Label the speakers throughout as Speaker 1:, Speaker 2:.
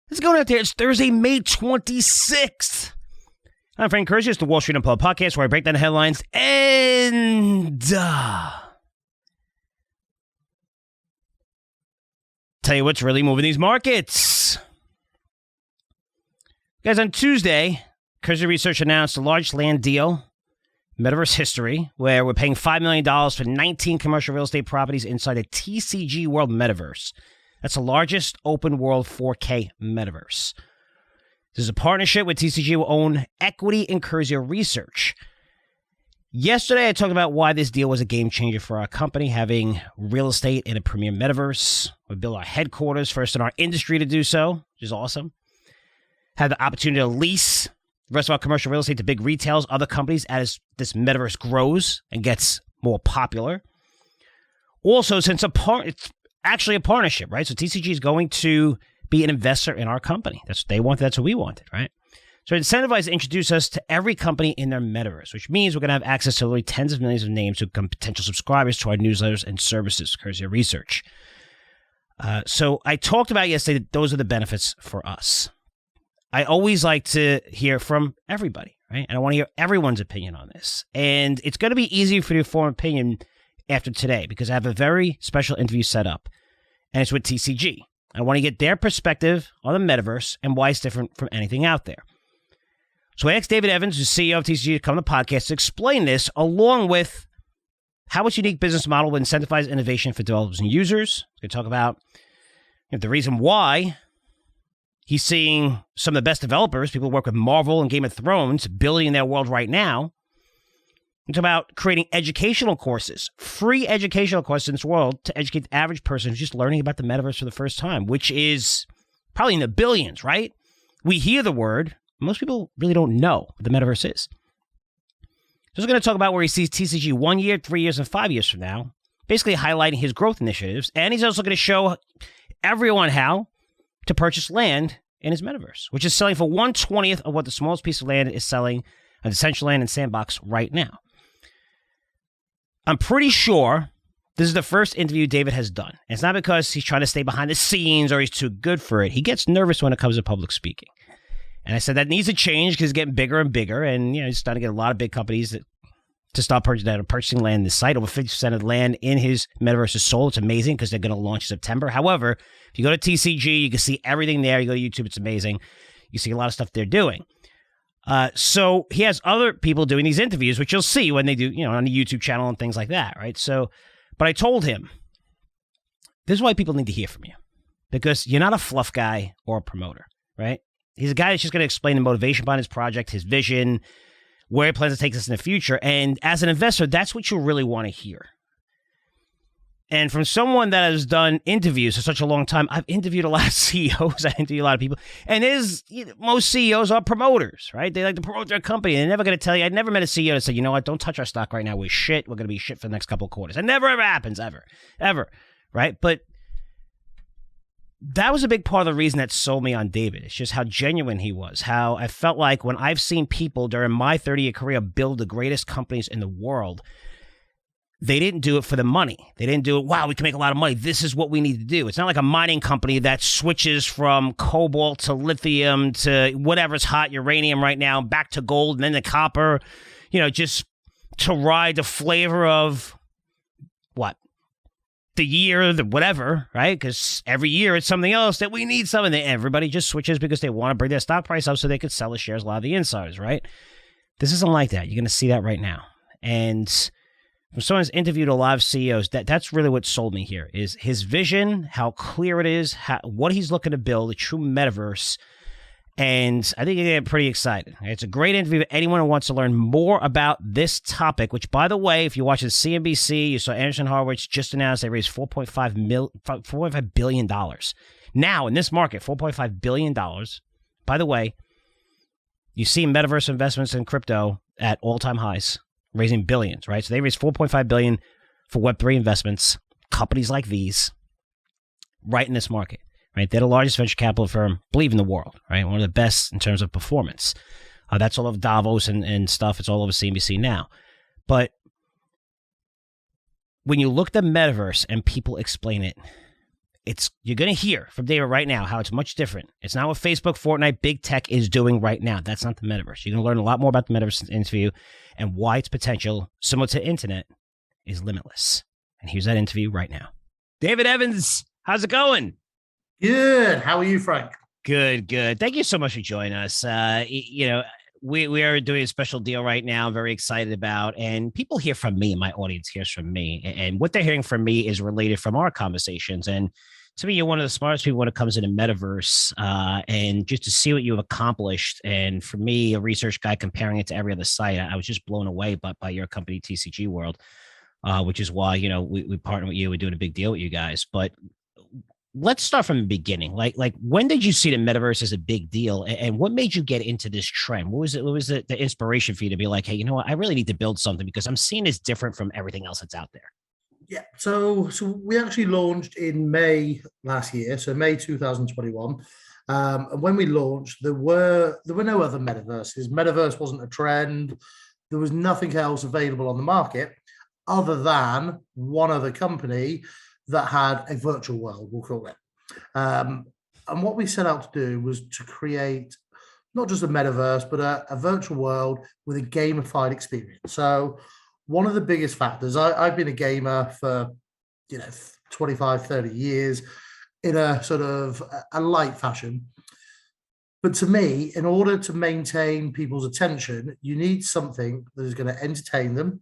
Speaker 1: It's going out there. It's Thursday, May 26th. I'm Frank Curzio. It's the Wall Street Unplugged podcast where I break down the headlines and tell you what's really moving these markets. Guys, on Tuesday, Curzio Research announced the largest land deal in Metaverse history, where we're paying $5 million for 19 commercial real estate properties inside a TCG World Metaverse. That's the largest open world 4K Metaverse. This is a partnership with TCG will own equity in Curzio Research. Yesterday, I talked about why this deal was a game changer for our company, having real estate in a premier Metaverse. We built our headquarters, first in our industry to do so, which is awesome. Had the opportunity to lease the rest of our commercial real estate to big retailers, other companies, as this Metaverse grows and gets more popular. Also, since it's actually a partnership, right? So TCG is going to be an investor in our company. That's what they wanted. That's what we wanted, right? So incentivized to introduce us to every company in their Metaverse, which means we're going to have access to literally tens of millions of names who become potential subscribers to our newsletters and services, Curzio Research. So I talked about yesterday that those are the benefits for us. I always like to hear from everybody, right? And I want to hear everyone's opinion on this. And it's going to be easier for you to form opinion after today because I have a very special interview set up, and it's with TCG. I want to get their perspective on the Metaverse and why it's different from anything out there. So I asked David Evans, the CEO of TCG, to come on the podcast to explain this, along with how its unique business model will incentivize innovation for developers and users. We're going to talk about the reason why he's seeing some of the best developers, people who work with Marvel and Game of Thrones, building in their world right now. It's about creating educational courses, free educational courses in this world to educate the average person who's just learning about the Metaverse for the first time, which is probably in the billions, right? We hear the word. Most people really don't know what the Metaverse is. So we're going to talk about where he sees TCG 1 year, 3 years, and 5 years from now, basically highlighting his growth initiatives. And he's also going to show everyone how to purchase land in his Metaverse, which is selling for 1/20th of what the smallest piece of land is selling on Decentraland and Sandbox right now. I'm pretty sure this is the first interview David has done. And it's not because he's trying to stay behind the scenes or he's too good for it. He gets nervous when it comes to public speaking. And I said that needs to change because it's getting bigger and bigger. And, he's starting to get a lot of big companies to start purchasing land in this site. Over 50% of the land in his Metaverse is sold. It's amazing because they're going to launch in September. However, if you go to TCG, you can see everything there. You go to YouTube, it's amazing. You see a lot of stuff they're doing. So he has other people doing these interviews, which you'll see when they do, on the YouTube channel and things like that, right? So, but I told him, this is why people need to hear from you. Because you're not a fluff guy or a promoter, right? He's a guy that's just going to explain the motivation behind his project, his vision, where he plans to take this in the future. And as an investor, that's what you really want to hear. And from someone that has done interviews for such a long time, I've interviewed a lot of CEOs, I interview a lot of people, and most CEOs are promoters, right? They like to promote their company. They're never going to tell you. I'd never met a CEO that said, you know what, don't touch our stock right now. We're shit. We're going to be shit for the next couple of quarters. It never, ever happens, ever, right? But that was a big part of the reason that sold me on David. It's just how genuine he was, how I felt like when I've seen people during my 30-year career build the greatest companies in the world, they didn't do it for the money. They didn't do it, wow, we can make a lot of money. This is what we need to do. It's not like a mining company that switches from cobalt to lithium to whatever's hot, uranium right now, back to gold, and then the copper, just to ride the flavor of what? The year, the whatever, right? Because every year it's something else that we need something. Everybody just switches because they want to bring their stock price up so they could sell the shares, a lot of the insiders, right? This isn't like that. You're going to see that right now. And from someone who's interviewed a lot of CEOs, that's really what sold me here, is his vision, how clear it is, what he's looking to build, a true metaverse. And I think you're going to get pretty excited. It's a great interview for anyone who wants to learn more about this topic, which, by the way, if you watch the CNBC, you saw Anderson Horowitz just announced they raised $4.5 billion. Now, in this market, $4.5 billion. By the way, you see metaverse investments in crypto at all-time highs, raising billions, right? So they raised $4.5 billion for Web3 investments, companies like these, right in this market. Right, they're the largest venture capital firm, I believe, in the world, right? One of the best in terms of performance. That's all over Davos and stuff. It's all over CNBC now. But when you look at the metaverse and people explain it, You're going to hear from David right now how it's much different. It's not what Facebook, Fortnite, big tech is doing right now. That's not the metaverse. You're going to learn a lot more about the metaverse interview and why its potential, similar to internet, is limitless. And here's that interview right now. David Evans, how's it going?
Speaker 2: Good. How are you, Frank?
Speaker 1: Good. Thank you so much for joining us. We are doing a special deal right now. I'm very excited about, and people hear from me, and my audience hears from me, and what they're hearing from me is related from our conversations. And to me, you're one of the smartest people when it comes to the metaverse, and just to see what you've accomplished. And for me, a research guy comparing it to every other site, I was just blown away by your company, TCG World, which is why we partner with you. We're doing a big deal with you guys, but let's start from the beginning. Like when did you see the metaverse as a big deal, and what made you get into this trend? What was it? What was the inspiration for you to be like, hey, you know what? I really need to build something because I'm seeing it's different from everything else that's out there.
Speaker 2: Yeah. So we actually launched in May last year, so May 2021. And when we launched, there were no other metaverses. Metaverse wasn't a trend. There was nothing else available on the market other than one other company that had a virtual world, we'll call it. And what we set out to do was to create not just a metaverse, but a virtual world with a gamified experience. So one of the biggest factors, I've been a gamer for 25, 30 years in a sort of a light fashion. But to me, in order to maintain people's attention, you need something that is going to entertain them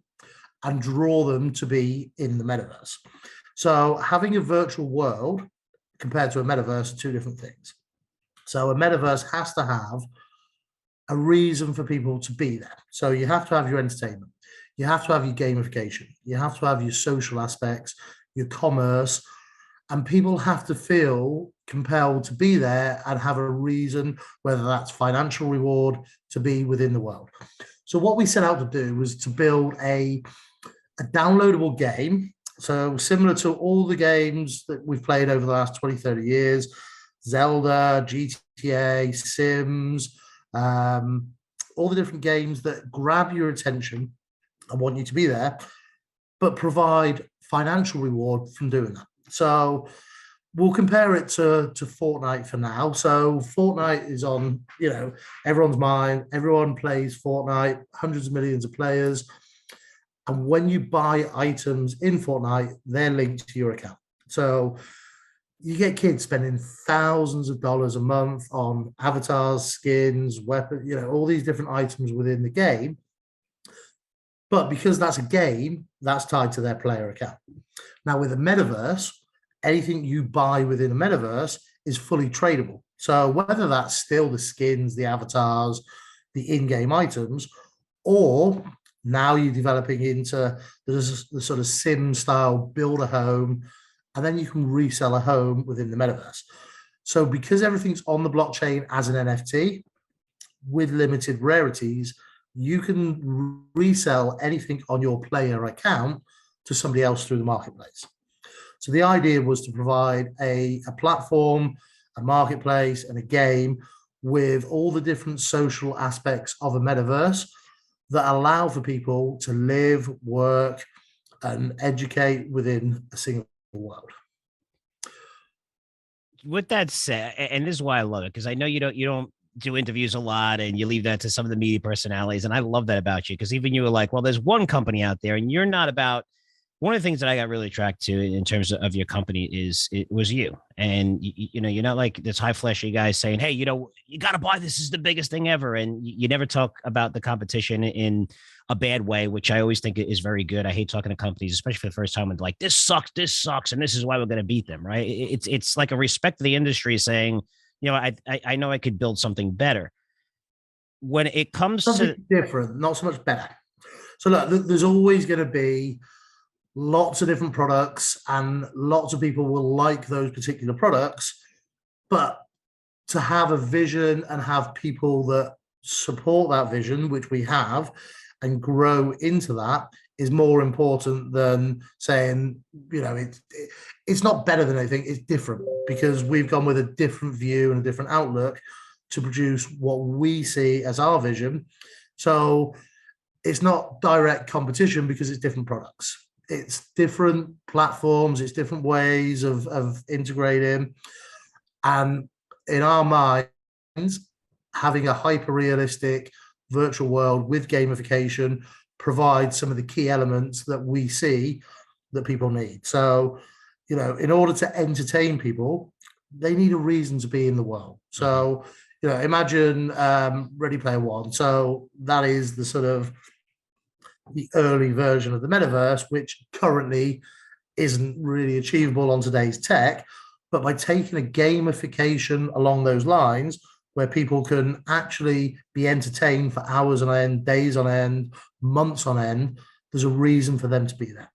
Speaker 2: and draw them to be in the metaverse. So having a virtual world compared to a metaverse are two different things. So a metaverse has to have a reason for people to be there. So you have to have your entertainment. You have to have your gamification. You have to have your social aspects, your commerce, and people have to feel compelled to be there and have a reason, whether that's financial reward, to be within the world. So what we set out to do was to build a downloadable game. So similar to all the games that we've played over the last 20, 30 years, Zelda, GTA, Sims, all the different games that grab your attention and want you to be there, but provide financial reward from doing that. So we'll compare it to Fortnite for now. So Fortnite is on, everyone's mind. Everyone plays Fortnite, hundreds of millions of players. And when you buy items in Fortnite, they're linked to your account. So you get kids spending thousands of dollars a month on avatars, skins, weapons, all these different items within the game. But because that's a game, that's tied to their player account. Now, with a metaverse, anything you buy within a metaverse is fully tradable. So whether that's still the skins, the avatars, the in-game items, or now you're developing into the sort of sim style, build a home, and then you can resell a home within the metaverse. So because everything's on the blockchain as an NFT with limited rarities, you can resell anything on your player account to somebody else through the marketplace. So the idea was to provide a platform, a marketplace, and a game with all the different social aspects of a metaverse that allow for people to live, work, and educate within a single world.
Speaker 1: With that said, and this is why I love it, because I know you don't do interviews a lot and you leave that to some of the media personalities. And I love that about you, because even you were like, well, there's one company out there and you're not about. One of the things that I got really attracted to in terms of your company was you. And, you're not like this high flashy guy saying, hey, you got to buy this. This is the biggest thing ever. And you never talk about the competition in a bad way, which I always think is very good. I hate talking to companies, especially for the first time, and like, this sucks, and this is why we're going to beat them, right? It's like a respect to the industry saying, I know I could build something better. When it comes
Speaker 2: something to different, not so much better. So look, there's always going to be lots of different products and lots of people will like those particular products, but to have a vision and have people that support that vision, which we have, and grow into that is more important than saying, it's not better than anything, it's different, because we've gone with a different view and a different outlook to produce what we see as our vision. So it's not direct competition because it's different products. It's different platforms, it's different ways of integrating. And in our minds, having a hyper realistic virtual world with gamification provides some of the key elements that we see that people need. So, in order to entertain people, they need a reason to be in the world. So, imagine Ready Player One. So that is the sort of the early version of the metaverse, which currently isn't really achievable on today's tech. But by taking a gamification along those lines, where people can actually be entertained for hours on end, days on end, months on end, there's a reason for them to be there.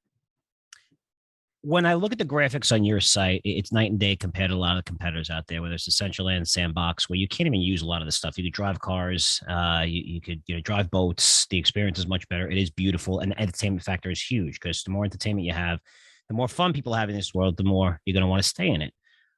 Speaker 1: When I look at the graphics on your site, it's night and day compared to a lot of competitors out there, whether it's Essential Sandbox, where you can't even use a lot of the stuff. You could drive cars, you could drive boats. The experience is much better. It is beautiful, and the entertainment factor is huge because the more entertainment you have, the more fun people have in this world, the more you're going to want to stay in it.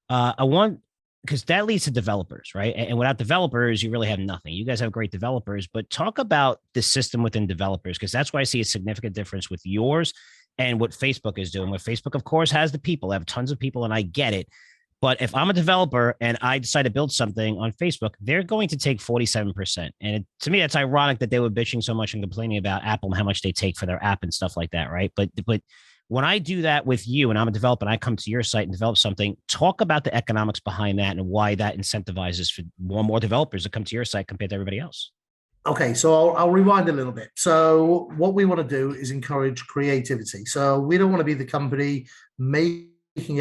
Speaker 1: I want because that leads to developers, right? And without developers, you really have nothing. You guys have great developers, but talk about the system within developers because that's why I see a significant difference with yours and what Facebook is doing. What Facebook, of course, has the people, have tons of people, and I get it. But if I'm a developer and I decide to build something on Facebook, they're going to take 47%. And to me, that's ironic that they were bitching so much and complaining about Apple and how much they take for their app and stuff like that, right? But when I do that with you and I'm a developer and I come to your site and develop something, talk about the economics behind that and why that incentivizes for more developers to come to your site compared to everybody else.
Speaker 2: Okay, so I'll rewind a little bit. So what we want to do is encourage creativity. So we don't want to be the company making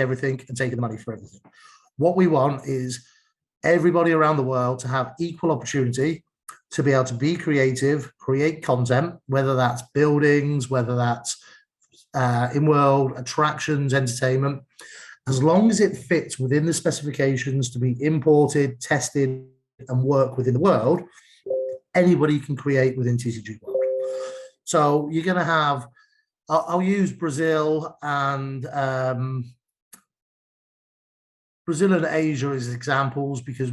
Speaker 2: everything and taking the money for everything. What we want is everybody around the world to have equal opportunity to be able to be creative, create content, whether that's buildings, whether that's in-world attractions, entertainment, as long as it fits within the specifications to be imported, tested, and work within the world, anybody can create within TCG World. So you're going to have, I'll use Brazil and Asia as examples because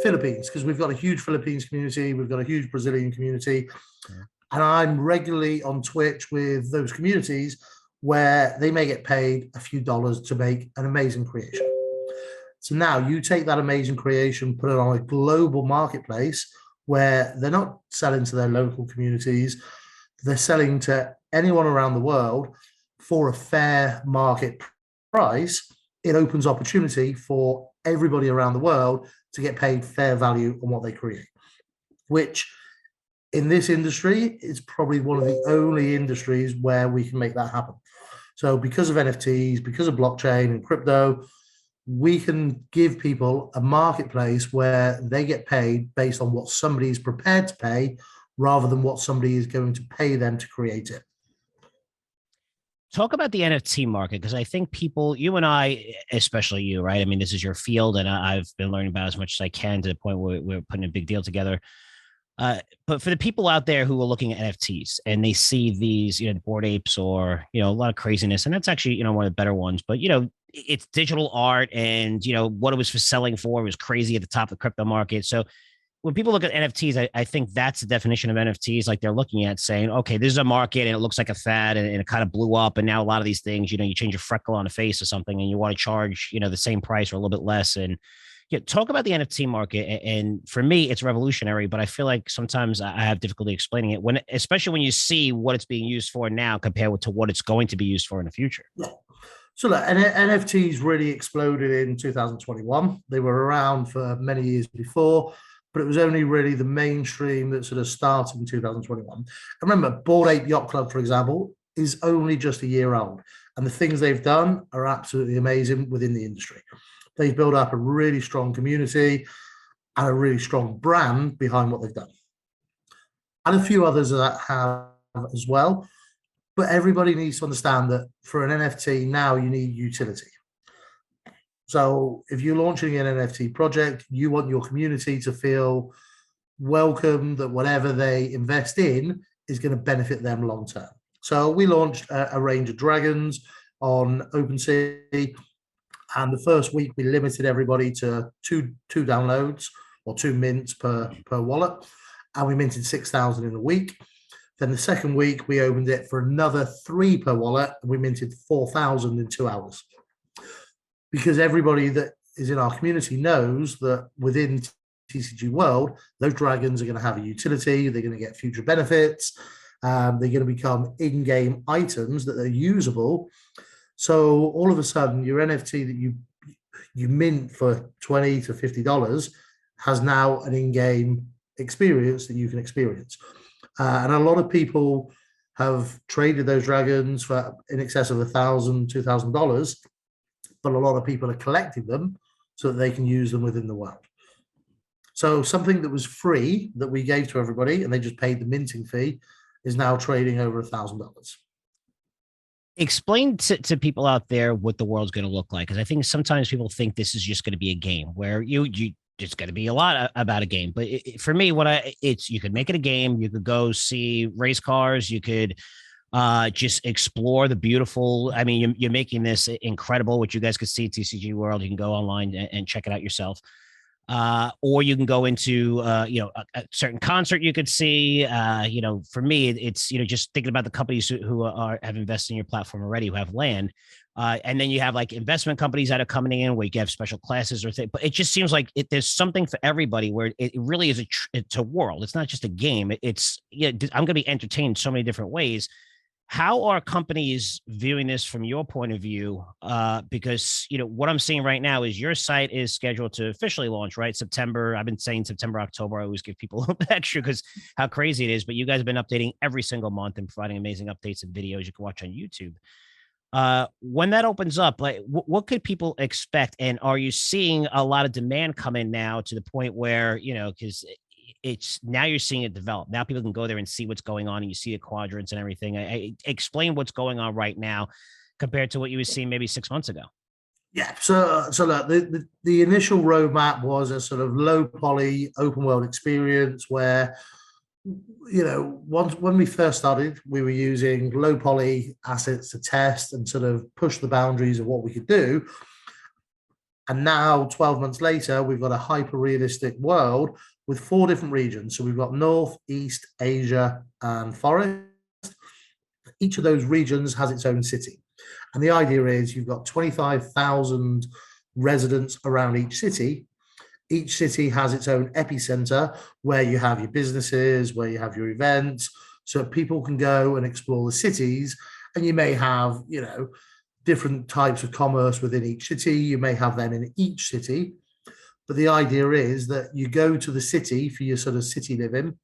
Speaker 2: Philippines, because we've got a huge Philippines community, we've got a huge Brazilian community. Yeah. And I'm regularly on Twitch with those communities where they may get paid a few dollars to make an amazing creation. So now you take that amazing creation, put it on a global marketplace where they're not selling to their local communities, they're selling to anyone around the world for a fair market price. It opens opportunity for everybody around the world to get paid fair value on what they create, which in this industry is probably one of the only industries where we can make that happen. So because of NFTs, because of blockchain and crypto, we can give people a marketplace where they get paid based on what somebody is prepared to pay rather than what somebody is going to pay them to create it.
Speaker 1: Talk about the NFT market, because I think people, you and I, especially you, right? I mean, this is your field, and I've been learning about as much as I can to the point where we're putting a big deal together. But for the people out there who are looking at NFTs and they see these, Bored Apes or, a lot of craziness, and that's actually, one of the better ones, but, it's digital art and, what it was for selling for was crazy at the top of the crypto market. So when people look at NFTs, I think that's the definition of NFTs. Like they're looking at saying, okay, this is a market and it looks like a fad and it kind of blew up. And now a lot of these things, you change your freckle on a face or something and you want to charge, the same price or a little bit less. And talk about the NFT market. And for me, it's revolutionary, but I feel like sometimes I have difficulty explaining it especially when you see what it's being used for now compared to what it's going to be used for in the future.
Speaker 2: Yeah. So look, NFTs really exploded in 2021. They were around for many years before, but it was only really the mainstream that sort of started in 2021. And remember, Bored Ape Yacht Club, for example, is only just a year old. And the things they've done are absolutely amazing within the industry. They've built up a really strong community and a really strong brand behind what they've done. And a few others that have as well. But everybody needs to understand that for an NFT now, you need utility. So if you're launching an NFT project, you want your community to feel welcome, that whatever they invest in is going to benefit them long term. So we launched a range of dragons on OpenSea. And the first week, we limited everybody to two downloads or 2 mints per wallet. And we minted 6,000 in a week. Then the second week, we opened it for another 3 per wallet, and we minted 4,000 in 2 hours. Because everybody that is in our community knows that within TCG World, those dragons are going to have a utility, they're going to get future benefits, they're going to become in-game items that are usable. So all of a sudden, your NFT that you mint for $20 to $50 has now an in-game experience that you can experience. And a lot of people have traded those dragons for in excess of $1,000, $2,000, but a lot of people are collecting them so that they can use them within the world. So something that was free that we gave to everybody and they just paid the minting fee is now trading over $1,000.
Speaker 1: Explain to people out there what the world's going to look like, because I think sometimes people think this is just going to be a game where you it's going to be a lot about a game. But for me, you could make it a game. You could go see race cars. You could just explore the beautiful. I mean, you're making this incredible, which you guys could see at TCG World. You can go online and check it out yourself. Or you can go into, a certain concert you could see. For me, it's, just thinking about the companies who have invested in your platform already, who have land. And then you have like investment companies that are coming in where you can have special classes or things. But it just seems like there's something for everybody where it really is it's a world. It's not just a game. I'm going to be entertained so many different ways. How are companies viewing this from your point of view? Because, what I'm seeing right now is your site is scheduled to officially launch, right? September. I've been saying September, October. I always give people a little bit extra because how crazy it is. But you guys have been updating every single month and providing amazing updates and videos you can watch on YouTube. When that opens up, like what could people expect? And are you seeing a lot of demand come in now to the point where, because it's now you're seeing it develop. Now people can go there and see what's going on, and you see the quadrants and everything. I explain what's going on right now compared to what you were seeing maybe 6 months ago.
Speaker 2: Yeah. So look, the initial roadmap was a sort of low poly open world experience where, when we first started, we were using low poly assets to test and sort of push the boundaries of what we could do. And now, 12 months later, we've got a hyper realistic world with 4 different regions. So we've got North, East, Asia, and Forest. Each of those regions has its own city. And the idea is you've got 25,000 residents around each city. Each city has its own epicenter where you have your businesses, where you have your events, so people can go and explore the cities. And you may have, different types of commerce within each city. You may have them in each city. But the idea is that you go to the city for your sort of city living.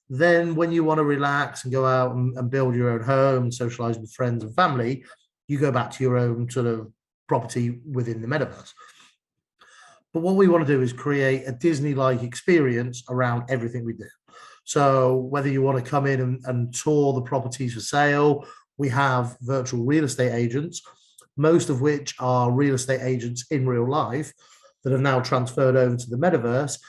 Speaker 2: Then when you want to relax and go out and build your own home and socialize with friends and family, you go back to your own sort of property within the metaverse. But what we want to do is create a Disney-like experience around everything we do. So whether you want to come in and tour the properties for sale, we have virtual real estate agents, most of which are real estate agents in real life that have now transferred over to the metaverse.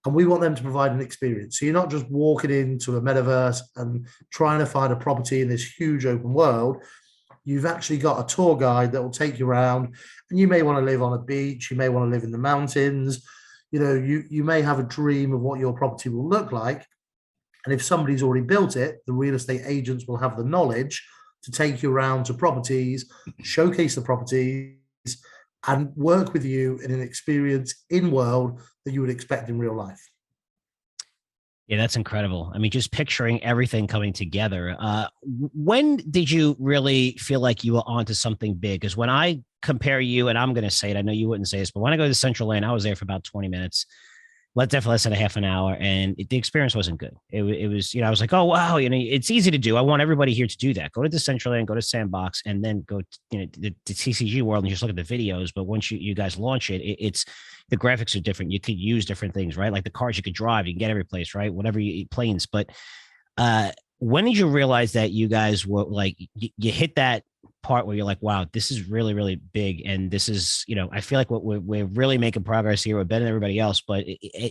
Speaker 2: And we want them to provide an experience. So you're not just walking into a metaverse and trying to find a property in this huge open world. You've actually got a tour guide that will take you around, and you may want to live on a beach. You may want to live in the mountains. You may have a dream of what your property will look like. And if somebody's already built it, the real estate agents will have the knowledge to take you around to properties, showcase the properties, and work with you in an experience in world that you would expect in real life.
Speaker 1: Yeah, that's incredible. I mean, just picturing everything coming together. When did you really feel like you were onto something big? Because when I compare you, and I'm going to say it, I know you wouldn't say this, but when I go to Central Land, I was there for about 20 minutes. Definitely less than a half an hour, and the experience wasn't good. It was, I was like, oh wow, it's easy to do. I want everybody here to do that. Go to the Decentraland, go to Sandbox, and then go to the TCG World and just look at the videos. But once you guys launch it, it's the graphics are different. You could use different things, right? Like the cars you could drive, you can get every place, right? Whatever planes. But when did you realize that you guys were like you hit that part where you're like, wow, this is really, really big. And this is, I feel like we're really making progress here. We're better than everybody else, but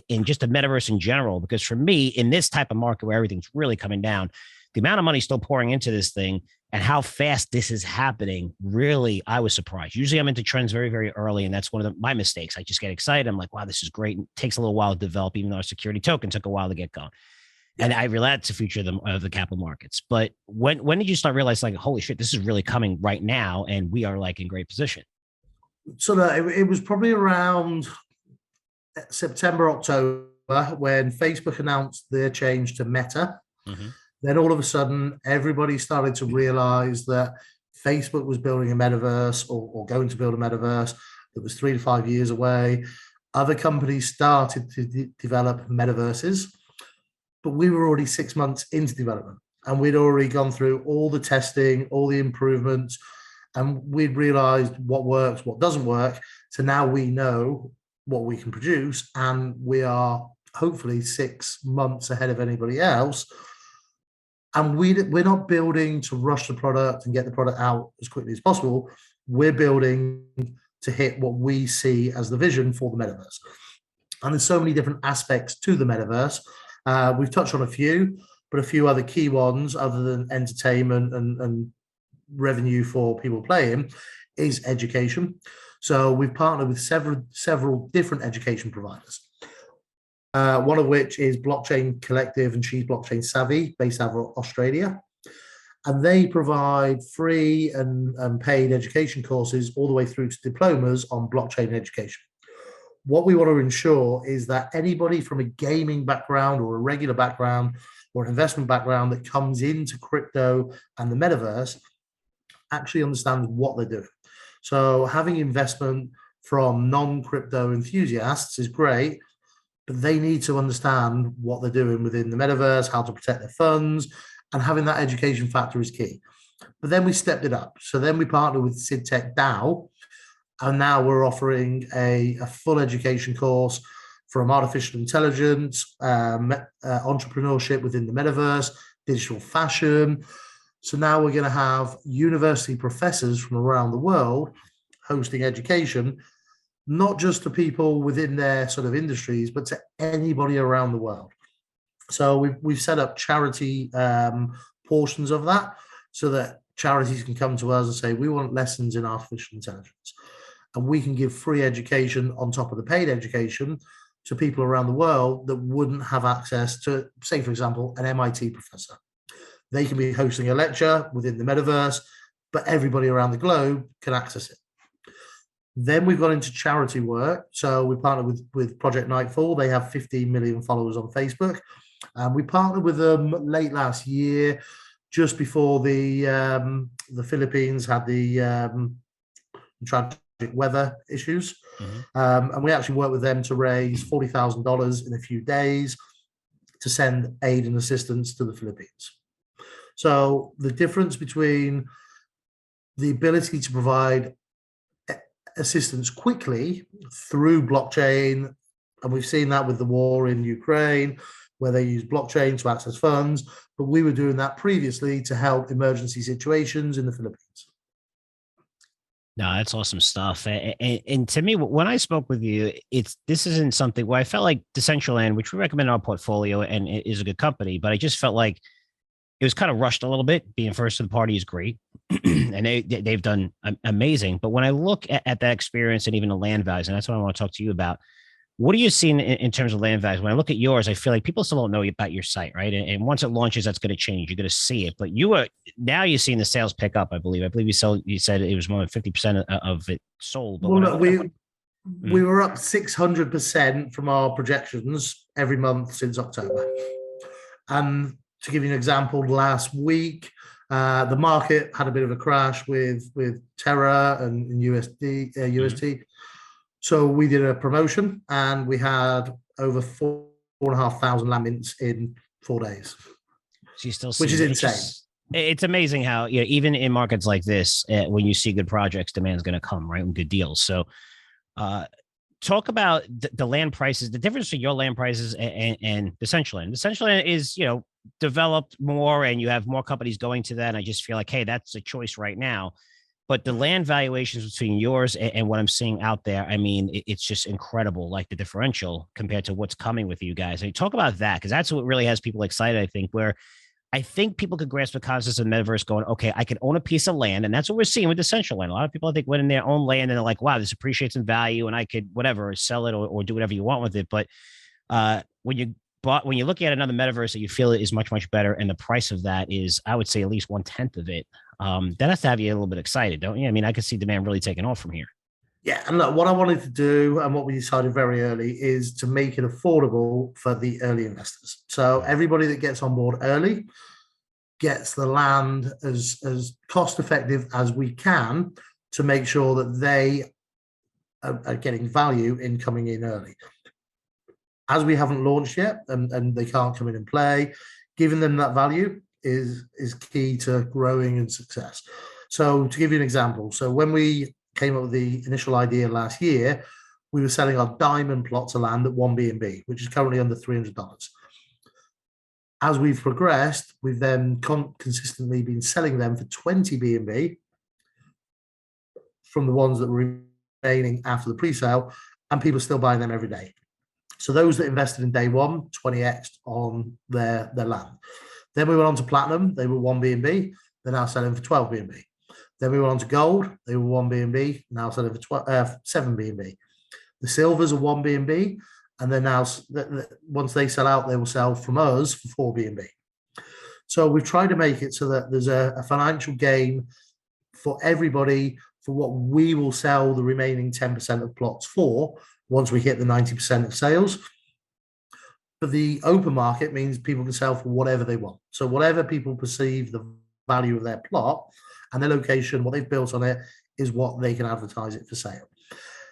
Speaker 1: in just the metaverse in general, because for me, in this type of market where everything's really coming down, the amount of money still pouring into this thing and how fast this is happening, really, I was surprised. Usually I'm into trends very, very early. And that's one of my mistakes. I just get excited. I'm like, wow, this is great. And it takes a little while to develop, even though our security token took a while to get going. And I realize it's the future of the capital markets. But when did you start realizing, like, holy shit, this is really coming right now, and we are like in great position?
Speaker 2: So it was probably around September, October when Facebook announced their change to Meta.
Speaker 1: Mm-hmm.
Speaker 2: Then all of a sudden, everybody started to realize that Facebook was building a metaverse or going to build a metaverse that was 3 to 5 years away. Other companies started to develop metaverses, but we were already 6 months into development and we'd already gone through all the testing, all the improvements, and we'd realized what works, what doesn't work. So now we know what we can produce, and we are hopefully 6 months ahead of anybody else. And we're not building to rush the product and get the product out as quickly as possible. We're building to hit what we see as the vision for the metaverse. And there's so many different aspects to the metaverse. We've touched on a few, but a few other key ones other than entertainment and revenue for people playing is education. So we've partnered with several different education providers. One of which is Blockchain Collective, and she's blockchain savvy, based out of Australia. And they provide free and paid education courses all the way through to diplomas on blockchain education. What we want to ensure is that anybody from a gaming background or a regular background or an investment background that comes into crypto and the metaverse actually understands what they're doing. So having investment from non-crypto enthusiasts is great, but they need to understand what they're doing within the metaverse, how to protect their funds, and having that education factor is key. But then we stepped it up. So then we partnered with SidTech DAO, and now we're offering a full education course from artificial intelligence, entrepreneurship within the metaverse, digital fashion. So now we're going to have university professors from around the world hosting education, not just to people within their sort of industries, but to anybody around the world. So we've set up charity portions of that so that charities can come to us and say, we want lessons in artificial intelligence. And we can give free education on top of the paid education to people around the world that wouldn't have access to, say, for example, an MIT professor. They can be hosting a lecture within the metaverse, but everybody around the globe can access it. Then we've got into charity work. So we partnered with Project Nightfall. They have 15 million followers on Facebook. And we partnered with them late last year, just before the Philippines had the tragic weather issues. Mm-hmm. And we actually worked with them to raise $40,000 in a few days to send aid and assistance to the Philippines. So the difference between the ability to provide assistance quickly through blockchain, and we've seen that with the war in Ukraine, where they use blockchain to access funds, but we were doing that previously to help emergency situations in the Philippines.
Speaker 1: No, that's awesome stuff. And to me, when I spoke with you, this isn't something where I felt like Decentraland, which we recommend in our portfolio and it is a good company, but I just felt like it was kind of rushed a little bit. Being first to the party is great, and they've done amazing. But when I look at that experience and even the land values, and that's what I want to talk to you about, what are you seeing in terms of land values? When I look at yours, I feel like people still don't know about your site, right? And once it launches, that's going to change. You're going to see it. But you're seeing the sales pick up, I believe. You said it was more than 50% of it sold. But
Speaker 2: well, we were up 600% from our projections every month since October. And to give you an example, last week, the market had a bit of a crash with Terra and UST. Mm-hmm. So we did a promotion and we had over 4,500 land mints in 4 days.
Speaker 1: So you still see,
Speaker 2: which is insane.
Speaker 1: It's amazing how, even in markets like this, when you see good projects, demand is going to come, right? And good deals. So talk about the land prices, the difference between your land prices and Decentraland. Decentraland is, developed more and you have more companies going to that. And I just feel like, hey, that's a choice right now. But the land valuations between yours and what I'm seeing out there, I mean, it's just incredible, like the differential compared to what's coming with you guys. And talk about that, because that's what really has people excited, I think, where I think people could grasp the concept of metaverse going, okay, I can own a piece of land. And that's what we're seeing with Decentraland. A lot of people, I think, went in their own land and they're like, wow, this appreciates in value and I could, whatever, sell it or do whatever you want with it. But when you but when you look at another metaverse that you feel is much, much better, and the price of that is, I would say, at least 1/10 of it, that has to have you a little bit excited, don't you? I mean, I could see demand really taking off from here.
Speaker 2: Yeah, and look, what I wanted to do and what we decided very early is to make it affordable for the early investors. So everybody that gets on board early gets the land as cost effective as we can to make sure that they are getting value in coming in early. As we haven't launched yet and they can't come in and play, giving them that value is key to growing and success. So to give you an example, so when we came up with the initial idea last year, we were selling our diamond plots of land at 1 BNB, which is currently under $300. As we've progressed, we've then consistently been selling them for 20 BNB from the ones that were remaining after the pre-sale, and people are still buying them every day. So those that invested in day one, 20x on their land. Then we went on to platinum. They were 1 BNB. They're now selling for 12 BNB. Then we went on to gold. They were 1 BNB, now selling for 7 BNB. The silvers are 1 BNB, and then now, once they sell out, they will sell from us for 4 BNB. So we've tried to make it so that there's a financial gain for everybody for what we will sell the remaining 10% of plots for once we hit the 90% of sales. But the open market means people can sell for whatever they want. So whatever people perceive the value of their plot and their location, what they've built on it, is what they can advertise it for sale.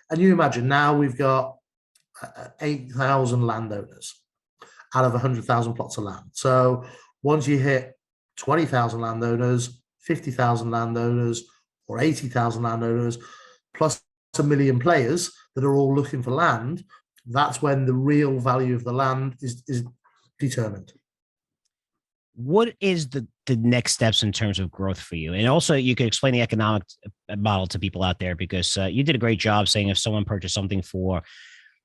Speaker 2: And you imagine now we've got 8,000 landowners out of 100,000 plots of land. So once you hit 20,000 landowners, 50,000 landowners, or 80,000 landowners, plus a million players that are all looking for land, that's when the real value of the land is determined.
Speaker 1: What is the next steps in terms of growth for you? And also, you could explain the economic model to people out there, because you did a great job saying if someone purchased something for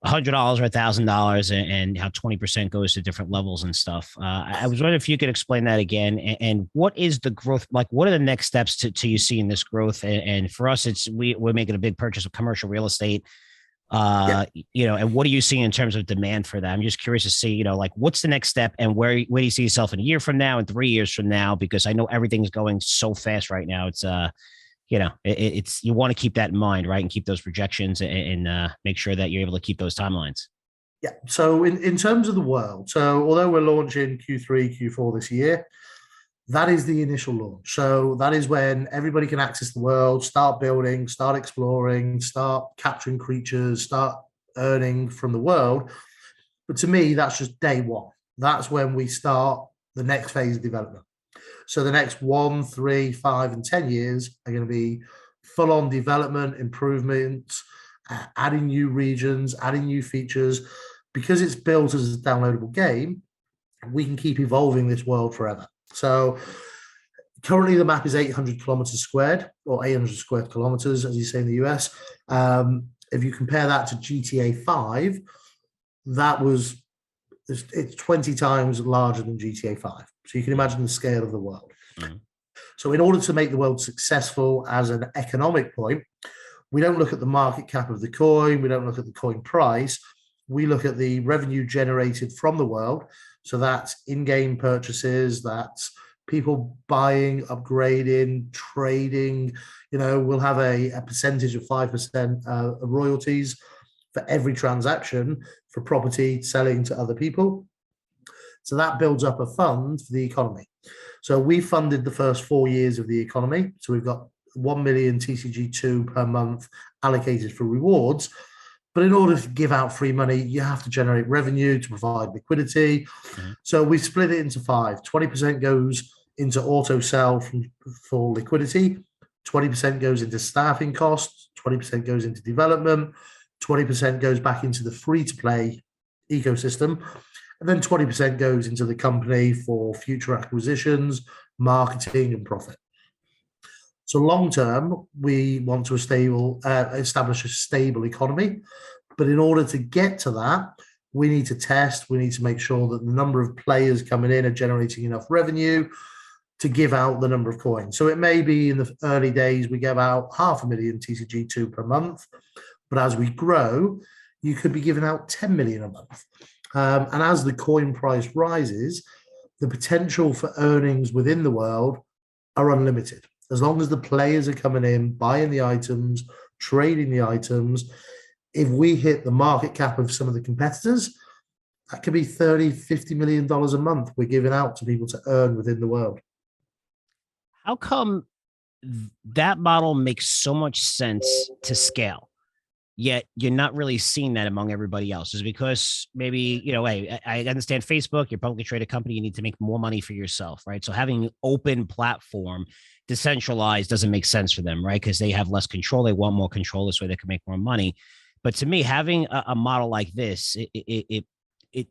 Speaker 1: $100 or $1,000 and how 20% goes to different levels and stuff. I was wondering if you could explain that again, and what is the growth like? What are the next steps to you seeing this growth? And for us, it's we're making a big purchase of commercial real estate. And what are you seeing in terms of demand for that? I'm just curious to see, like, what's the next step, and where do you see yourself in a year from now and 3 years from now? Because I know everything's going so fast right now. It's it's you want to keep that in mind, right? And keep those projections and make sure that you're able to keep those timelines.
Speaker 2: Yeah. So in terms of the world, so although we're launching Q3, Q4 this year, that is the initial launch. So that is when everybody can access the world, start building, start exploring, start capturing creatures, start earning from the world. But to me, that's just day one. That's when we start the next phase of development. So the next 1, 3, 5, and 10 years are going to be full-on development, improvements, adding new regions, adding new features. Because it's built as a downloadable game, we can keep evolving this world forever. So currently the map is 800 kilometers squared, or 800 square kilometers, as you say in the US. If you compare that to GTA 5, it's 20 times larger than GTA 5. So you can imagine the scale of the world. Mm-hmm. So in order to make the world successful as an economic point, we don't look at the market cap of the coin. We don't look at the coin price. We look at the revenue generated from the world. So that's in-game purchases, that's people buying, upgrading, trading. We'll have a percentage of 5% of royalties for every transaction for property selling to other people. So that builds up a fund for the economy. So we funded the first 4 years of the economy. So we've got 1 million TCG2 per month allocated for rewards. But in order to give out free money, you have to generate revenue to provide liquidity. Mm-hmm. So we split it into 5. 20% goes into auto sell for liquidity. 20% goes into staffing costs. 20% goes into development. 20% goes back into the free-to-play ecosystem. And then 20% goes into the company for future acquisitions, marketing, and profit. So long term, we want to establish a stable economy. But in order to get to that, we need to test. We need to make sure that the number of players coming in are generating enough revenue to give out the number of coins. So it may be in the early days we give out 500,000 TCG2 per month. But as we grow, you could be giving out 10 million a month. And as the coin price rises, the potential for earnings within the world are unlimited. As long as the players are coming in, buying the items, trading the items, if we hit the market cap of some of the competitors, that could be 30, $50 million a month we're giving out to people to earn within the world.
Speaker 1: How come that model makes so much sense to scale, yet you're not really seeing that among everybody else? Is it because maybe, hey, I understand Facebook, you're a publicly traded company, you need to make more money for yourself, right? So having an open platform, decentralized, doesn't make sense for them, right? Because they have less control. They want more control this way they can make more money. But to me, having a model like this,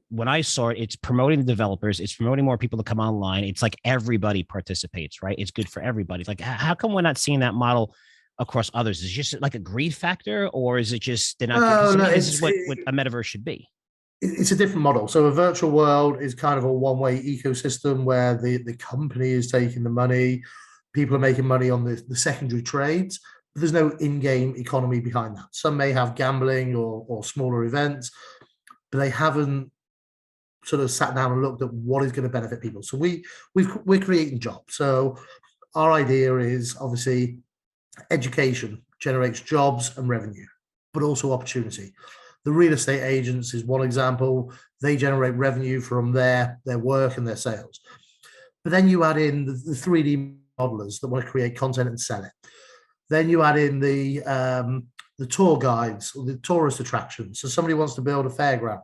Speaker 1: when I saw it, it's promoting the developers, it's promoting more people to come online. It's like everybody participates, right? It's good for everybody. Like, how come we're not seeing that model across others? Is it just like a greed factor, or is it just they're not?
Speaker 2: Oh,
Speaker 1: To
Speaker 2: no,
Speaker 1: me, this is what a metaverse should be.
Speaker 2: it's a different model. So a virtual world is kind of a one-way ecosystem where the company is taking the money, people are making money on the secondary trades, but there's no in-game economy behind that. Some may have gambling or smaller events, but they haven't sort of sat down and looked at what is going to benefit people. So we're creating jobs. So our idea is obviously education generates jobs and revenue, but also opportunity. The real estate agents is one example. They generate revenue from their work and their sales. But then you add in the 3D modelers that want to create content and sell it. Then you add in the tour guides or the tourist attractions. So somebody wants to build a fairground.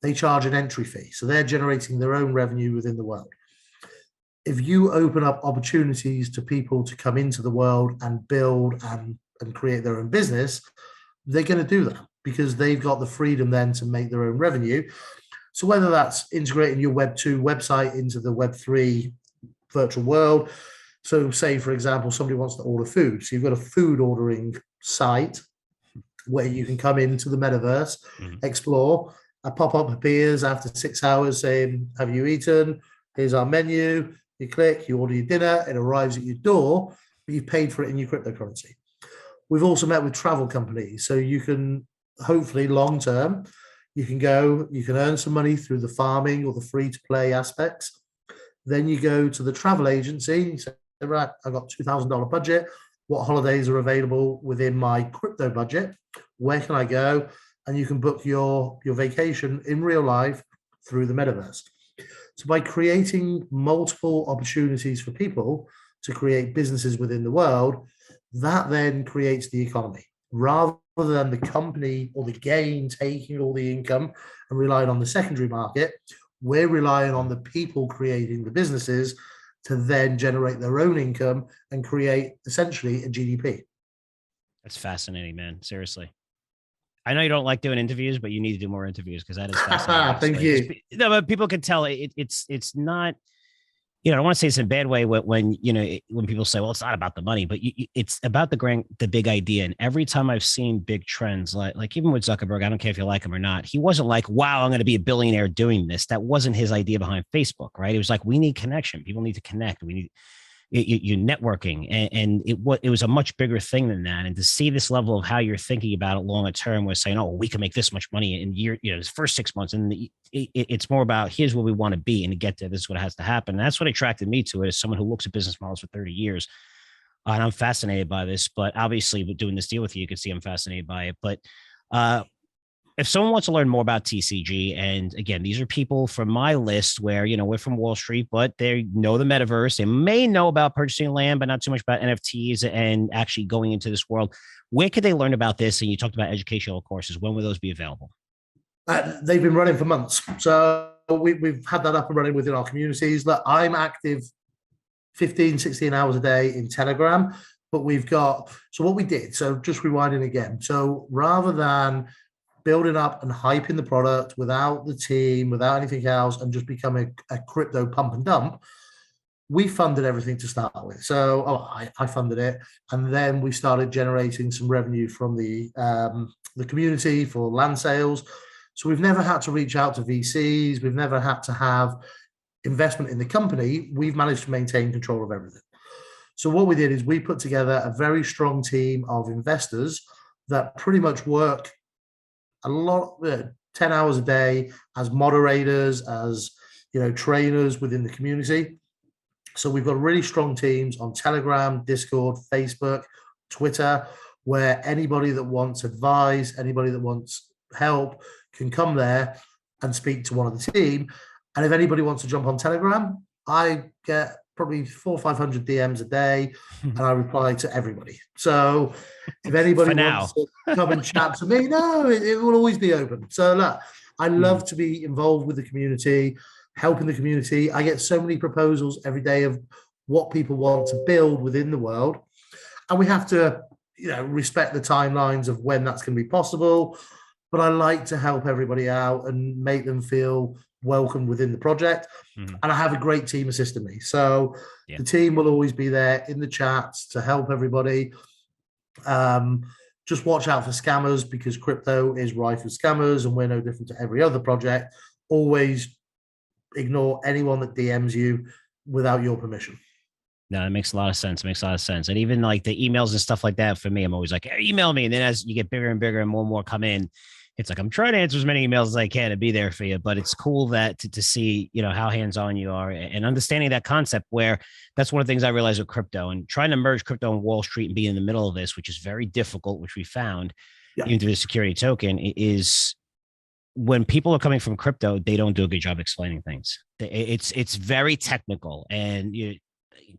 Speaker 2: They charge an entry fee. So they're generating their own revenue within the world. If you open up opportunities to people to come into the world and build and create their own business, they're going to do that because they've got the freedom then to make their own revenue. So whether that's integrating your Web 2 website into the Web 3 virtual world. So say, for example, somebody wants to order food. So you've got a food ordering site where you can come into the metaverse, explore. A pop-up appears after 6 hours saying, have you eaten? Here's our menu. You click, you order your dinner, it arrives at your door, but you've paid for it in your cryptocurrency. We've also met with travel companies. So you can hopefully long term, you can earn some money through the farming or the free to play aspects. Then you go to the travel agency, you say, right, I've got $2,000 budget. What holidays are available within my crypto budget? Where can I go? And you can book your vacation in real life through the metaverse. So by creating multiple opportunities for people to create businesses within the world, that then creates the economy rather than the company or the game taking all the income and relying on the secondary market. We're relying on the people creating the businesses to then generate their own income and create essentially a GDP.
Speaker 1: That's fascinating, man. Seriously. I know you don't like doing interviews, but you need to do more interviews because that is fascinating.
Speaker 2: Thank you.
Speaker 1: No, but people can tell it's not. I don't want to say it's in a bad way when when people say, well, it's not about the money, but it's about the big idea. And every time I've seen big trends, like even with Zuckerberg, I don't care if you like him or not, he wasn't like, wow, I'm going to be a billionaire doing this. That wasn't his idea behind Facebook, right? It was like, we need connection. People need to connect. We need you networking, and it was a much bigger thing than that. And to see this level of how you're thinking about it longer term, was saying, oh, we can make this much money in the first 6 months, and it's more about here's where we want to be, and to get there, this is what has to happen. And that's what attracted me to it, as someone who looks at business models for 30 years. And I'm fascinated by this. But obviously, with doing this deal with you can see I'm fascinated by it. But if someone wants to learn more about TCG, and again, these are people from my list where, we're from Wall Street, but they know the metaverse. They may know about purchasing land, but not too much about NFTs and actually going into this world. Where could they learn about this? And you talked about educational courses. When will those be available?
Speaker 2: They've been running for months. So we've had that up and running within our communities. Look, I'm active 15, 16 hours a day in Telegram, but so what we did, so just rewinding again. So rather than building up and hyping the product without the team, without anything else, and just becoming a crypto pump and dump, we funded everything to start with. So I funded it, and then we started generating some revenue from the community for land sales. So we've never had to reach out to VCs. We've never had to have investment in the company. We've managed to maintain control of everything. So what we did is we put together a very strong team of investors that pretty much work a lot, 10 hours a day as moderators, as trainers within the community. So we've got really strong teams on Telegram, Discord, Facebook, Twitter, where anybody that wants advice, anybody that wants help can come there and speak to one of the team. And if anybody wants to jump on Telegram, I get probably 400 or 500 DMs a day, and I reply to everybody. So if anybody wants to come and chat to me, no, it will always be open. So look, I love to be involved with the community, helping the community. I get so many proposals every day of what people want to build within the world. And we have to, respect the timelines of when that's going to be possible. But I like to help everybody out and make them feel welcome within the project. And I have a great team assisting me. So the team will always be there in the chats to help everybody. Just watch out for scammers, because crypto is rife with scammers, and we're no different to every other project. Always ignore anyone that DMs you without your permission.
Speaker 1: No, it makes a lot of sense. It makes a lot of sense. And even like the emails and stuff like that, for me, I'm always like, hey, email me. And then as you get bigger and bigger and more come in, it's like, I'm trying to answer as many emails as I can and be there for you. But it's cool that to see, how hands-on you are and understanding that concept, where that's one of the things I realized with crypto, and trying to merge crypto and Wall Street and be in the middle of this, which is very difficult, which we found even through the security token, is when people are coming from crypto, they don't do a good job explaining things. It's very technical, and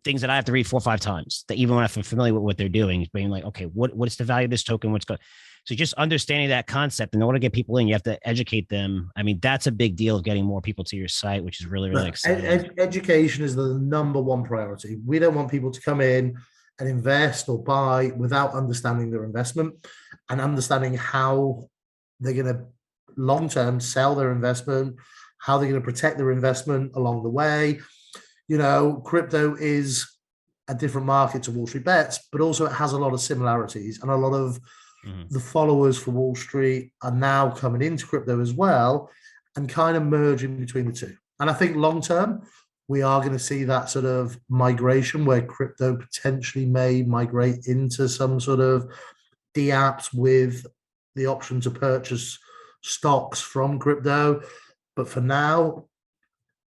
Speaker 1: things that I have to read 4 or 5 times, that even when I'm familiar with what they're doing, being like, okay, what's the value of this token? What's going? So just understanding that concept, and in order to get people in, you have to educate them. I mean, that's a big deal of getting more people to your site, which is really, really exciting.
Speaker 2: Education is the number one priority. We don't want people to come in and invest or buy without understanding their investment and understanding how they're going to long-term sell their investment, how they're going to protect their investment along the way. Crypto is a different market to Wall Street Bets, but also it has a lot of similarities, and a lot of the followers for Wall Street are now coming into crypto as well, and kind of merging between the two. And I think long-term, we are going to see that sort of migration where crypto potentially may migrate into some sort of DApps with the option to purchase stocks from crypto. But for now,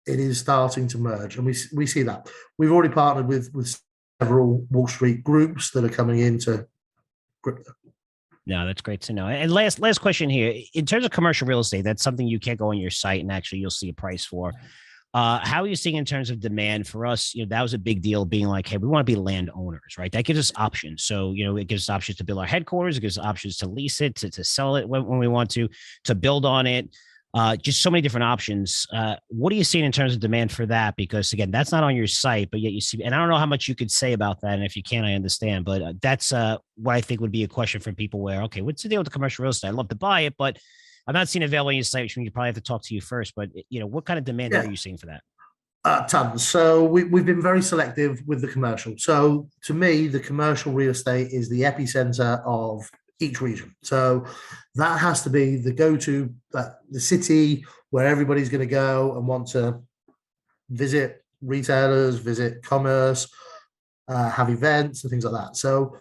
Speaker 2: it is starting to merge, and we see that. We've already partnered with several Wall Street groups that are coming into crypto.
Speaker 1: No, that's great to know. And last question here, in terms of commercial real estate, that's something you can't go on your site and actually you'll see a price for. How are you seeing in terms of demand for us? That was a big deal, being like, hey, we want to be landowners, right? That gives us options. So, it gives us options to build our headquarters. It gives us options to lease it, to sell it when we want to build on it. Just so many different options. What are you seeing in terms of demand for that? Because again, that's not on your site, but yet you see, and I don't know how much you could say about that. And if you can, I understand, but that's what I think would be a question for people where, okay, what's the deal with the commercial real estate? I'd love to buy it, but I'm not seeing it available on your site, which means you probably have to talk to you first, but what kind of demand are you seeing for that?
Speaker 2: Tons. So we've been very selective with the commercial. So to me, the commercial real estate is the epicenter of each region. So that has to be the go-to, the city where everybody's going to go and want to visit retailers, visit commerce, have events and things like that. So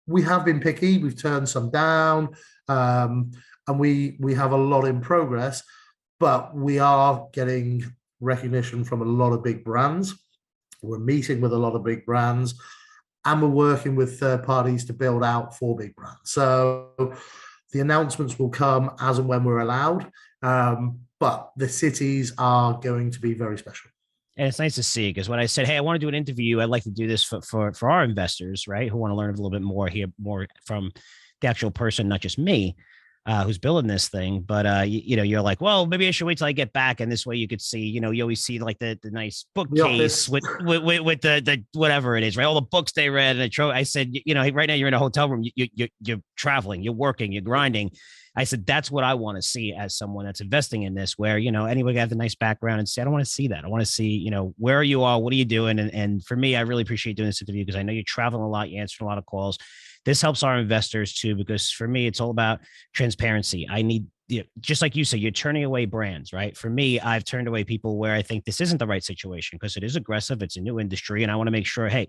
Speaker 2: we have been picky. We've turned some down, and we have a lot in progress, but we are getting recognition from a lot of big brands. We're meeting with a lot of big brands, and we're working with third parties to build out for big brands. So the announcements will come as and when we're allowed, but the cities are going to be very special.
Speaker 1: And it's nice to see, because when I said, hey, I want to do an interview, I'd like to do this for our investors, right, who want to learn a little bit more, hear more from the actual person, not just me, who's building this thing. But, you're like, well, maybe I should wait till I get back. And this way you could see, you always see like the nice bookcase with the whatever it is, right? All the books they read. And I said, right now you're in a hotel room, you're traveling, you're working, you're grinding. I said, that's what I want to see as someone that's investing in this, where, anybody have a nice background and say, I don't want to see that. I want to see, where you are, what are you doing? And for me, I really appreciate doing this interview, because I know you're traveling a lot, you answer a lot of calls. This helps our investors too, because for me, it's all about transparency. I need, just like you say, you're turning away brands, right? For me, I've turned away people where I think this isn't the right situation, because it is aggressive. It's a new industry. And I want to make sure, hey,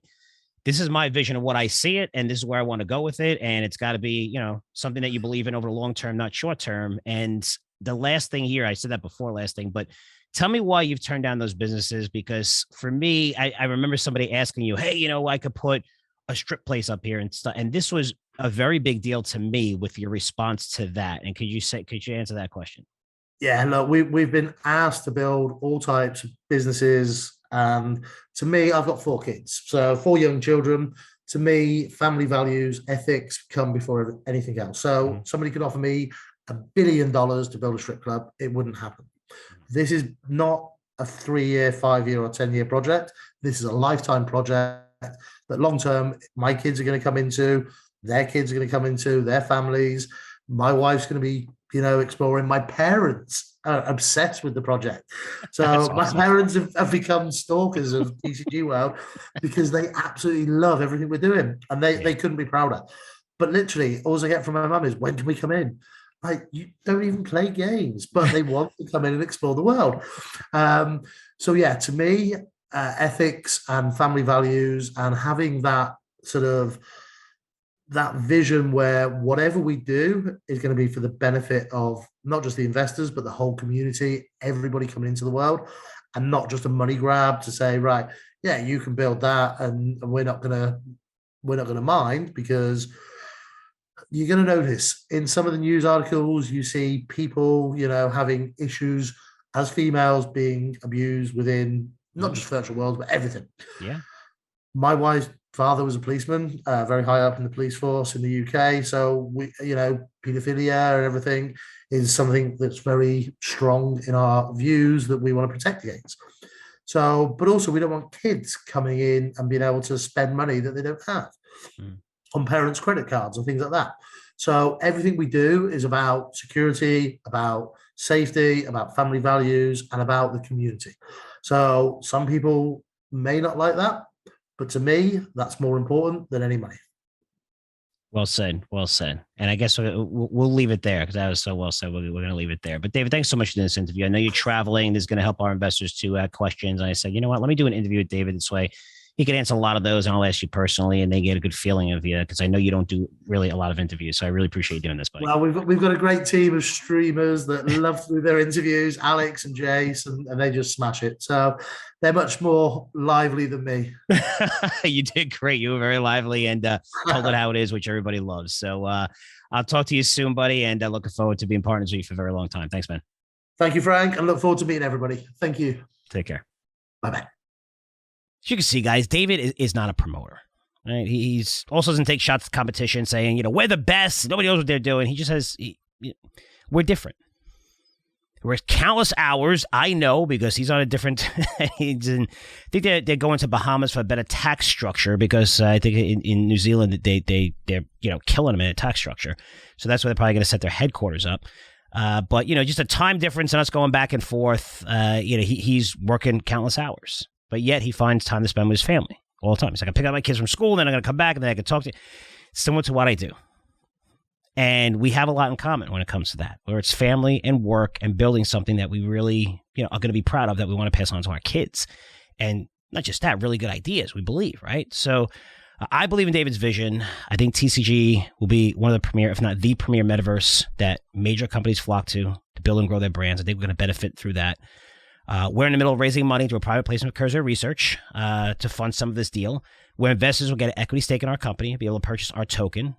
Speaker 1: this is my vision of what I see it, and this is where I want to go with it. And it's got to be, you know, something that you believe in over the long term, not short term. And the last thing here, I said that before last thing, but tell me why you've turned down those businesses. Because for me, I remember somebody asking you, hey, you know, I could put a strip place up here and stuff. And this was a very big deal to me with your response to that. And could you answer that question?
Speaker 2: Yeah, look, we've been asked to build all types of businesses. And to me, I've got 4 kids. So 4 young children. To me, family values, ethics come before anything else. So somebody could offer me $1 billion to build a strip club. It wouldn't happen. This is not a 3-year, 5-year, or 10-year project. This is a lifetime project that long term, my kids are going to come into, their kids are going to come into, their families. My wife's going to be, you know, exploring. My parents are obsessed with the project. So awesome. My parents have become stalkers of TCG World because they absolutely love everything we're doing. And they couldn't be prouder. But literally, all I get from my mum is, when can we come in? Like, you don't even play games, but they want to come in and explore the world. So yeah, to me, ethics and family values and having that sort of that vision where whatever we do is going to be for the benefit of not just the investors, but the whole community, everybody coming into the world, and not just a money grab to say, right, yeah, you can build that, and we're not gonna mind, because you're going to notice in some of the news articles, you see people, you know, having issues as females being abused within not just virtual worlds, but everything.
Speaker 1: Yeah.
Speaker 2: My wife's father was a policeman, very high up in the police force in the UK. So we, you know, paedophilia and everything is something that's very strong in our views that we want to protect against. So, but also we don't want kids coming in and being able to spend money that they don't have on parents' credit cards and things like that. So everything we do is about security, about safety, about family values, and about the community. So some people may not like that, but to me, that's more important than any money.
Speaker 1: Well said. Well said. And I guess we'll leave it there because that was so well said. We're going to leave it there. But David, thanks so much for doing this interview. I know you're traveling. This is going to help our investors to ask questions. And I said, you know what, let me do an interview with David this way. He can answer a lot of those, and I'll ask you personally, and they get a good feeling of you, because I know you don't do really a lot of interviews. So I really appreciate you doing this, buddy.
Speaker 2: Well, we've got a great team of streamers that love to do their interviews, Alex and Jace, and they just smash it. So they're much more lively than me.
Speaker 1: You did great. You were very lively and told it how it is, which everybody loves. So I'll talk to you soon, buddy, and looking forward to being partners with you for a very long time. Thanks, man.
Speaker 2: Thank you, Frank, and look forward to meeting everybody. Thank you.
Speaker 1: Take care.
Speaker 2: Bye-bye.
Speaker 1: As you can see, guys, David is not a promoter. Right? He's also doesn't take shots at competition saying, you know, we're the best. Nobody knows what they're doing. He just has, we're different. We're countless hours. I know, because he's on a different, I think they're going to Bahamas for a better tax structure, because I think in New Zealand, they're, you know, killing them in a tax structure. So that's where they're probably going to set their headquarters up. But, you know, just a time difference and us going back and forth, you know, he's working countless hours. But yet he finds time to spend with his family all the time. He's like, I pick up my kids from school, then I'm going to come back, and then I can talk to you. Similar to what I do. And we have a lot in common when it comes to that, where it's family and work and building something that we really, you know, are going to be proud of, that we want to pass on to our kids. And not just that, really good ideas, we believe, right? So I believe in David's vision. I think TCG will be one of the premier, if not the premier metaverse that major companies flock to build and grow their brands. I think we're going to benefit through that. We're in the middle of raising money through a private placement with Curzio Research to fund some of this deal, where investors will get an equity stake in our company and be able to purchase our token.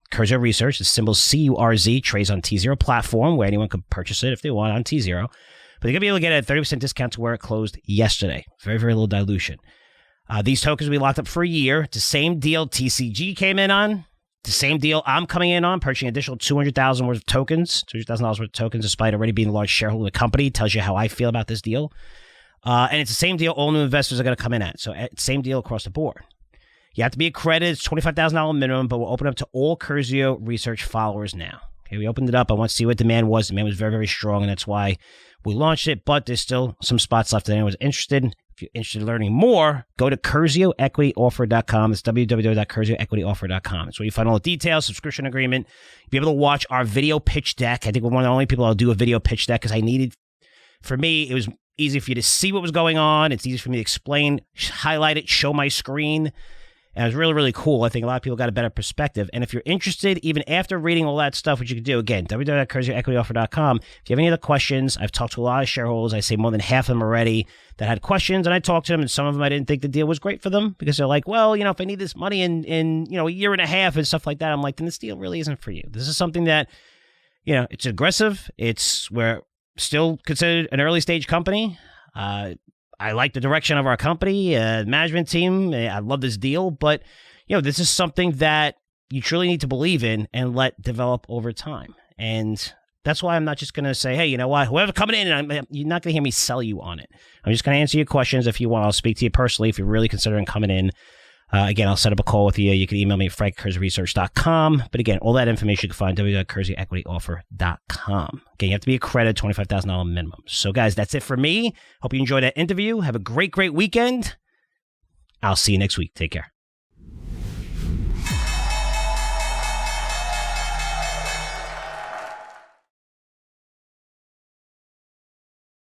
Speaker 1: Curzio Research, the symbol CURZ, trades on T0 platform, where anyone can purchase it if they want on T0. But they're going to be able to get a 30% discount to where it closed yesterday. Very, very little dilution. These tokens will be locked up for a year. It's the same deal TCG came in on. The same deal I'm coming in on, purchasing additional $200,000 worth of tokens, $200,000 worth of tokens, despite already being a large shareholder of the company. Tells you how I feel about this deal. And it's the same deal all new investors are going to come in at. So same deal across the board. You have to be accredited. It's $25,000 minimum, but we'll open up to all Curzio Research followers now. Okay, we opened it up. I want to see what demand was. Demand was very, very strong, and that's why we launched it. But there's still some spots left that anyone's interested. If you're interested in learning more, go to CurzioEquityOffer.com. It's www.CurzioEquityOffer.com. It's where you find all the details, subscription agreement. You'll be able to watch our video pitch deck. I think we're one of the only people that'll do a video pitch deck, because I needed, for me, it was easy for you to see what was going on. It's easy for me to explain, highlight it, show my screen. And it was really, really cool. I think a lot of people got a better perspective. And if you're interested, even after reading all that stuff, what you can do, again, www.curzioequityoffer.com. If you have any other questions, I've talked to a lot of shareholders. I say more than half of them already that had questions, and I talked to them, and some of them I didn't think the deal was great for them because they're like, well, if I need this money in a year and a half and stuff like that, I'm like, then this deal really isn't for you. This is something that, it's aggressive. We're still considered an early stage company. I like the direction of our company, management team. I love this deal, but this is something that you truly need to believe in and let develop over time. And that's why I'm not just going to say, hey, you know what, whoever coming in, you're not going to hear me sell you on it. I'm just going to answer your questions. If you want, I'll speak to you personally if you're really considering coming in. Again, I'll set up a call with you. You can email me at frank@curzioresearch.com. But again, all that information you can find www.curzioequityoffer.com. Again, you have to be accredited, $25,000 minimum. So guys, that's it for me. Hope you enjoyed that interview. Have a great, great weekend. I'll see you next week. Take care.